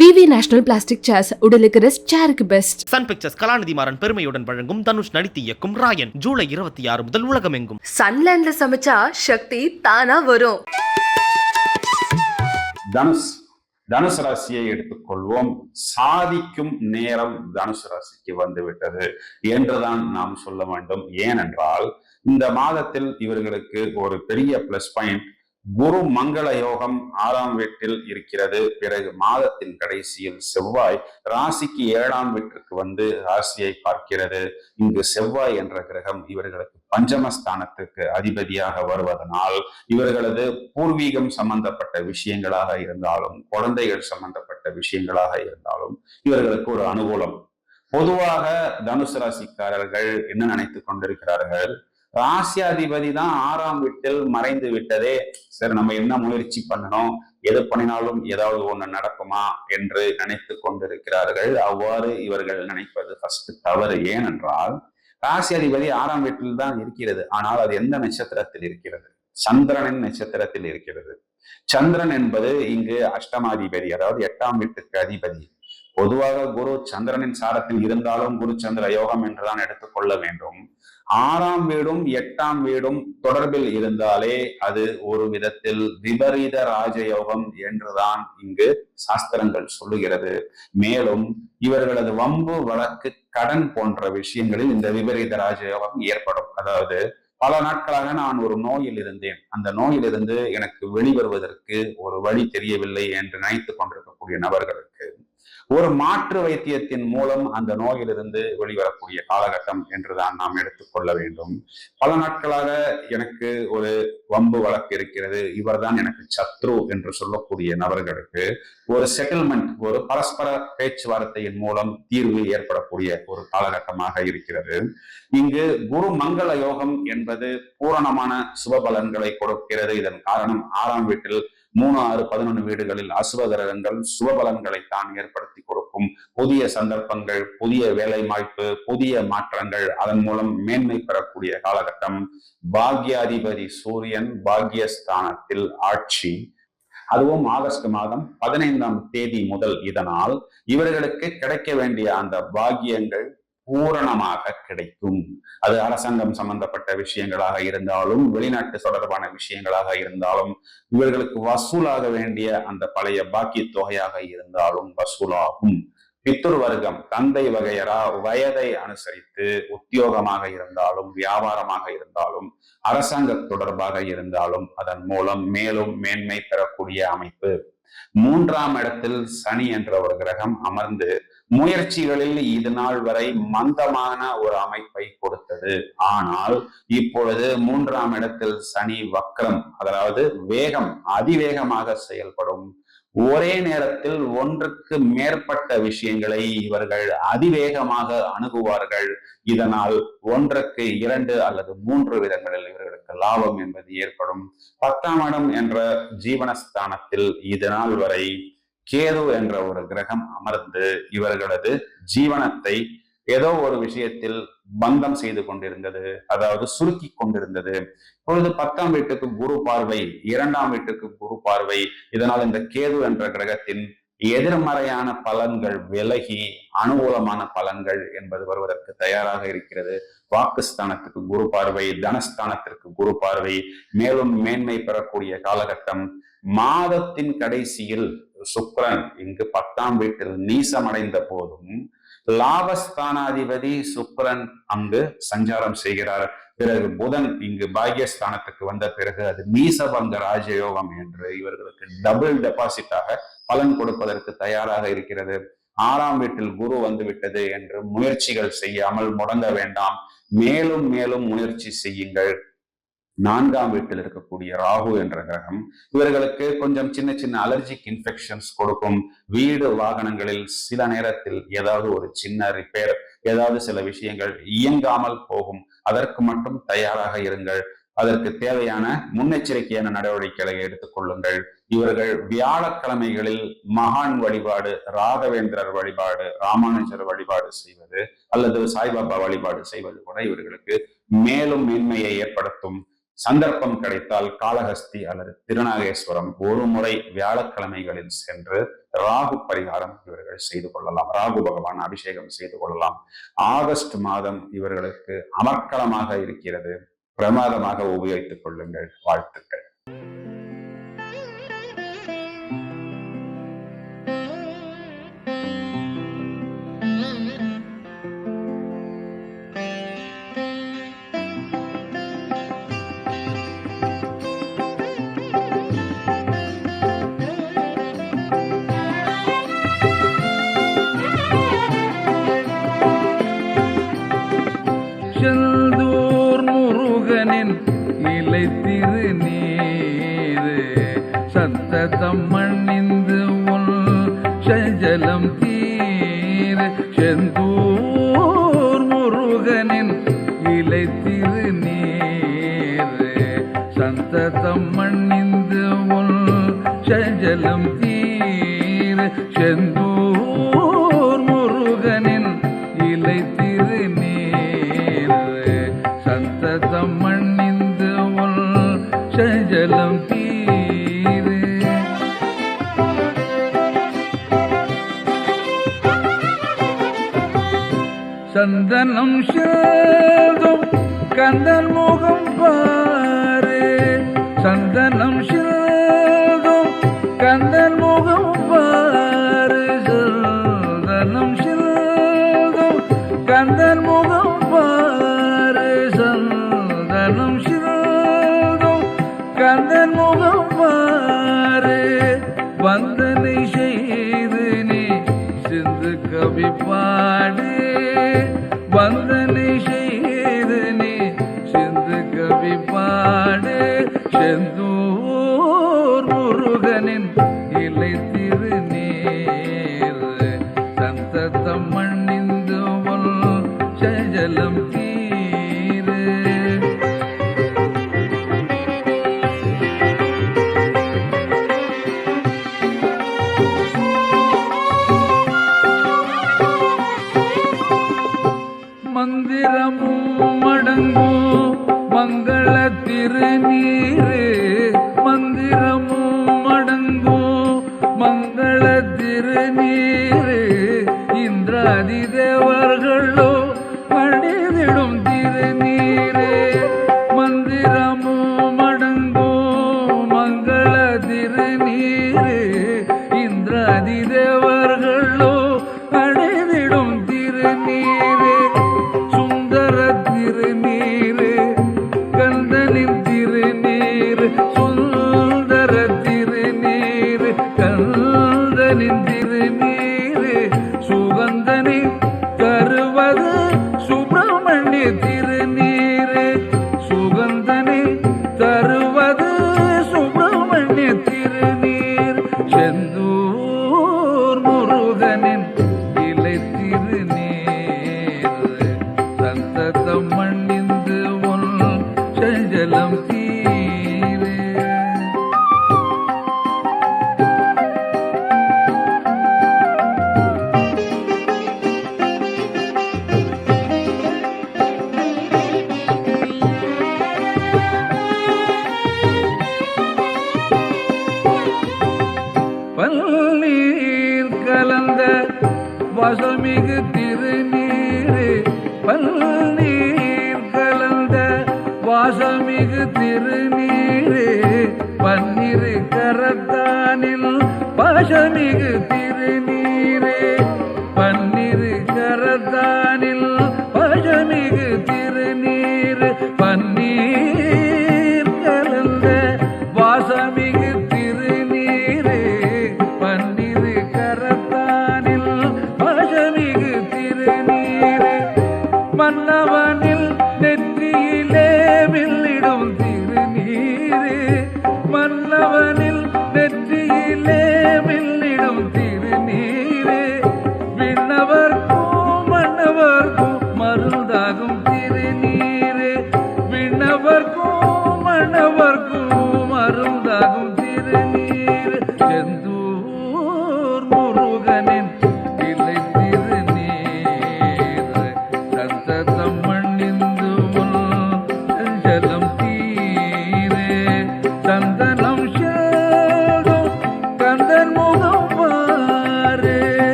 விவி national plastic chairs உடலுக்கு rest, சேருக்கு best. Sun pictures கலாநிதி மாறன் பெருமையுடன் வழங்கும் தனுஷ் நடித்து இயக்கும் ராயன் ஜூலை 26 முதல் உலகமெங்கும். சன்லேண்ட்ல சமைச்சா சக்தி தானா வரும். தனுசு ராசியை எடுத்துக்கொள்வோம். சாதிக்கும் நேரம் தனுசு ராசிக்கு வந்துவிட்டது என்றுதான் நாம் சொல்ல வேண்டும். ஏனென்றால் இந்த மாதத்தில் இவர்களுக்கு ஒரு பெரிய பிளஸ் பாயிண்ட், குரு மங்கள யோகம் 6ஆம் வீட்டில் இருக்கிறது. பிறகு மாதத்தின் கடைசியில் செவ்வாய் ராசிக்கு 7ஆம் வீட்டிற்கு வந்து ராசியை பார்க்கிறது. இங்கு செவ்வாய் என்ற கிரகம் இவர்களுக்கு பஞ்சமஸ்தானத்துக்கு அதிபதியாக வருவதனால் இவர்களது பூர்வீகம் சம்பந்தப்பட்ட விஷயங்களாக இருந்தாலும், குழந்தைகள் சம்பந்தப்பட்ட விஷயங்களாக இருந்தாலும் இவர்களுக்கு ஒரு அனுகூலம். பொதுவாக தனுசு ராசிக்காரர்கள் என்ன நினைத்துக் கொண்டிருக்கிறார்கள், ராசியாதிபதி தான் 6ஆம் வீட்டில் மறைந்து விட்டதே, சரி நம்ம என்ன முயற்சி பண்ணணும், எது பண்ணினாலும் ஏதாவது ஒண்ணு நடக்குமா என்று நினைத்து கொண்டிருக்கிறார்கள். அவ்வாறு இவர்கள் நினைப்பது ஃபர்ஸ்ட் தவறு. ஏனென்றால் ராசியாதிபதி 6ஆம் வீட்டில் தான் இருக்கிறது. ஆனால் அது எந்த நட்சத்திரத்தில் இருக்கிறது? சந்திரனின் நட்சத்திரத்தில் இருக்கிறது. சந்திரன் என்பது இங்கு அஷ்டமாதிபதி, அதாவது 8ஆம் வீட்டுக்கு அதிபதி. பொதுவாக குரு சந்திரனின் சாரத்தில் இருந்தாலும் குரு சந்திர யோகம் என்றுதான் எடுத்துக்கொள்ள வேண்டும். 6ஆம் வீடும் 8ஆம் வீடும் தொடர்பில் இருந்தாலே அது ஒரு விதத்தில் விபரீத ராஜயோகம் என்றுதான் இங்கு சாஸ்திரங்கள் சொல்லுகிறது. மேலும் இவர்களது வம்பு, வழக்கு, கடன் போன்ற விஷயங்களில் இந்த விபரீத ராஜயோகம் ஏற்படும். அதாவது பல நாட்களாக நான் ஒரு நோயில் இருந்தேன், அந்த நோயிலிருந்து எனக்கு வெளிவருவதற்கு ஒரு வழி தெரியவில்லை என்று நினைத்து கொண்டிருக்கக்கூடிய நபர்களுக்கு ஒரு மாற்று வைத்தியத்தின் மூலம் அந்த நோயிலிருந்து வெளிவரக்கூடிய காலகட்டம் என்றுதான் நாம் எடுத்துக்கொள்ள வேண்டும். பல நாட்களாக எனக்கு ஒரு வம்பு வழக்கு இருக்கிறது, இவர்தான் எனக்கு சத்ரு என்று சொல்லக்கூடிய நபர்களுக்கு ஒரு செட்டில்மெண்ட், ஒரு பரஸ்பர பேச்சுவார்த்தையின் மூலம் தீர்வு ஏற்படக்கூடிய ஒரு காலகட்டமாக இருக்கிறது. இங்கு குரு மங்கள யோகம் என்பது பூரணமான சுபபலன்களை கொடுக்கிறது. இதன் காரணம் 6ஆம் வீட்டில் 3, 6, 11 வீடுகளில் அசுப கிரகங்கள் சுபபலன்களை தான் ஏற்படுத்தி கொடுக்கும். புதிய சந்தர்ப்பங்கள், புதிய வேலை வாய்ப்பு, புதிய மாற்றங்கள், அதன் மூலம் மேன்மை பெறக்கூடிய காலகட்டம். பாக்யாதிபதி சூரியன் பாக்யஸ்தானத்தில் ஆட்சி, அதுவும் ஆகஸ்ட் மாதம் 15ஆம் தேதி முதல். இதனால் இவர்களுக்கு கிடைக்க வேண்டிய அந்த பாக்கியங்கள் பூரணமாக கிடைக்கும். அது அரசாங்கம் சம்பந்தப்பட்ட விஷயங்களாக இருந்தாலும், வெளிநாட்டு தொடர்பான விஷயங்களாக இருந்தாலும், இவர்களுக்கு வசூலாக வேண்டிய அந்த பழைய பாக்கி தொகையாக இருந்தாலும் வசூலாகும். பித்துர் வர்க்கம், தந்தை வகையரா வயதை அனுசரித்து உத்தியோகமாக இருந்தாலும், வியாபாரமாக இருந்தாலும், அரசாங்க தொடர்பாக இருந்தாலும் அதன் மூலம் மேலும் மேன்மை பெறக்கூடிய அமைப்பு. 3ஆம் இடத்தில் சனி என்ற ஒரு கிரகம் அமர்ந்து முயற்சிகளில் இது நாள் வரை மந்தமான ஒரு அமைப்பை கொடுத்தது. ஆனால் இப்பொழுது 3ஆம் இடத்தில் சனி வக்ரம், அதாவது வேகம், அதிவேகமாக செயல்படும். ஒரே நேரத்தில் ஒன்றுக்கு மேற்பட்ட விஷயங்களை இவர்கள் அதிவேகமாக அணுகுவார்கள். இதனால் ஒன்றுக்கு 2 அல்லது 3 விதங்களில் இவர்களுக்கு லாபம் என்பது ஏற்படும். 10ஆம் இடம் என்ற ஜீவனஸ்தானத்தில் இது நாள் வரை கேது என்ற ஒரு கிரகம் அமர்ந்து இவர்களது ஜீவனத்தை ஏதோ ஒரு விஷயத்தில் பந்தம் செய்து கொண்டிருந்தது, அதாவது சுருக்கி கொண்டிருந்தது. இப்பொழுது 10ஆம் வீட்டுக்கு குரு பார்வை, 2ஆம் வீட்டுக்கு குரு பார்வை, இதனால் இந்த கேது என்ற கிரகத்தின் எதிர்மறையான பலன்கள் விலகி அனுகூலமான பலன்கள் என்பது வருவதற்கு தயாராக இருக்கிறது. வாக்குஸ்தானத்துக்கு குரு பார்வை, தனஸ்தானத்திற்கு குரு பார்வை, மேலும் மேன்மை பெறக்கூடிய காலகட்டம். மாதத்தின் கடைசியில் சுக்கிரன் இங்கு 10ஆம் வீட்டில் நீசமடைந்த போதும் லாபஸ்தானாதிபதி சுக்கிரன் அங்கு சஞ்சாரம் செய்கிறார். பிறகு புதன் இங்கு பாக்யஸ்தானத்துக்கு வந்த பிறகு அது நீசபங்க ராஜயோகம் என்று இவர்களுக்கு டபுள் டெபாசிட்டாக பலன் கொடுப்பதற்கு தயாராக இருக்கிறது. 6ஆம் வீட்டில் குரு வந்து விட்டது என்று முயற்சிகள் செய்யாமல் முடங்க வேண்டாம், மேலும் மேலும் முயற்சி செய்யுங்கள். 4ஆம் வீட்டில் இருக்கக்கூடிய ராகு என்ற கிரகம் இவர்களுக்கு கொஞ்சம் சின்ன சின்ன அலர்ஜிக் இன்ஃபெக்ஷன்ஸ் கொடுக்கும். வீடு வாகனங்களில் சில நேரத்தில் ஏதாவது ஒரு சின்ன ரிப்பேர், ஏதாவது சில விஷயங்கள் இயங்காமல் போகும். அதற்கு மட்டும் தயாராக இருங்கள். அதற்கு தேவையான முன்னெச்சரிக்கையான நடவடிக்கைகளை எடுத்துக்கொள்ளுங்கள். இவர்கள் வியாழக்கிழமைகளில் மகான் வழிபாடு, ராகவேந்திரர் வழிபாடு, ராமானுஜர் வழிபாடு செய்வது அல்லது சாய்பாபா வழிபாடு செய்வது கூட இவர்களுக்கு மேலும் மேன்மையை ஏற்படுத்தும். சந்தர்ப்பம் கிடைத்தால் காளஹஸ்தி அல்லது திருநாகேஸ்வரம் ஒரு முறை வியாழக்கிழமைகளில் சென்று ராகு பரிகாரம் இவர்கள் செய்து கொள்ளலாம். ராகு பகவான் அபிஷேகம் செய்து கொள்ளலாம். ஆகஸ்ட் மாதம் இவர்களுக்கு அமர்க்களமாக இருக்கிறது. பிரமாதமாக உபயோகித்துக் கொள்ளுங்கள். வாழ்த்துக்கள். செந்தூர் முருகனின் இலை திருநீரு சத்ததம் மண்ணிந்து உன் சஞ்சலம் தீர். செந்தூர் முருகனின் இலை திருநீரு சந்ததம் மண்ணிந்து உன் சஞ்சலம் தீர். செந்தூர் முருகனின் இலை சந்ததம் மண்ணிந்து உன் சஞ்சலம் தீரு. சந்தனம் செல்தும் கந்தன் முகம் பாரு. சந்தனம் செல்தும் கந்தன் முகம் பாரு. சந்தனம் செல்தும் கந்தன் முகம் பாரு. சந்தனம் செல்தும் கந்தன் முகம் பாரு. வந்தனை செய்து நீ சிந்து கவி பாடு. வந்தனை செய்து நீ சிந்து கவி பாடு. செந்தூர் முருகனின் இலை திருநீர் சந்ததம் மண்ணிந்து உன் சஞ்சலம் தீரு. மந்திரமும் அடங்கும் மங்கள திருநீரு. மந்திரமும் அடங்கும் மங்கள திருநீரு இந்திராதி தேவர்களோ அணிதிடும் திருநீரு. மந்திரமும் அடங்கும் மங்கள திருநீரு இந்திராதி தேவர்களோ அணிதிடும் திருநீரு. சுந்தர திருநீரு கந்தனின் திருநீரு. சுந்தர திருநீரு கந்தனின் திருநீரு. சுகந்தனை தருவது சுப்பிரமணிய திருநீரு. சுகந்தனை தருவது சுப்பிரமணிய திருநீர். செந்தூர் முருகனின் இலை திருநீர் சந்ததம் மண்ணிந்து உன் சஞ்சலம் தீரு. பன்னீர் கலந்த வாசமிகு திருநீரு. பன்னீர் கலந்த வாசமிகு திருநீரு. பன்னிரு கரத்தானில் பாசமிகு திருநீரு. பன்னிரு கரத்தானில் பாசமிகு திருநீரு. பன்னீர் கலந்த வாசமிகு திருநீரு. பன்னிரு கரத்தானில் பாசமிகு திருநீரு. மன்னவனில் நெற்றியிலே வில்லிடும் திருநீரு. மன்னவனில் நெற்றியிலே வில்லிடும்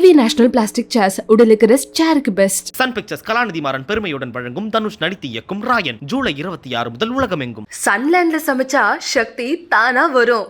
பிவி நேஷனல் பிளாஸ்டிக் சேர்ஸ் உடலுக்கு ரெஸ்ட், சேருக்கு பெஸ்ட். சன் பிக்சர்ஸ் கலாநிதி மாறன் பெருமையுடன் வழங்கும் தனுஷ் நடித்து இயக்கும் ராயன் ஜூலை 26 முதல் உலகமெங்கும். சன்லேண்ட்ல சமைச்சா சக்தி தானா வரும்.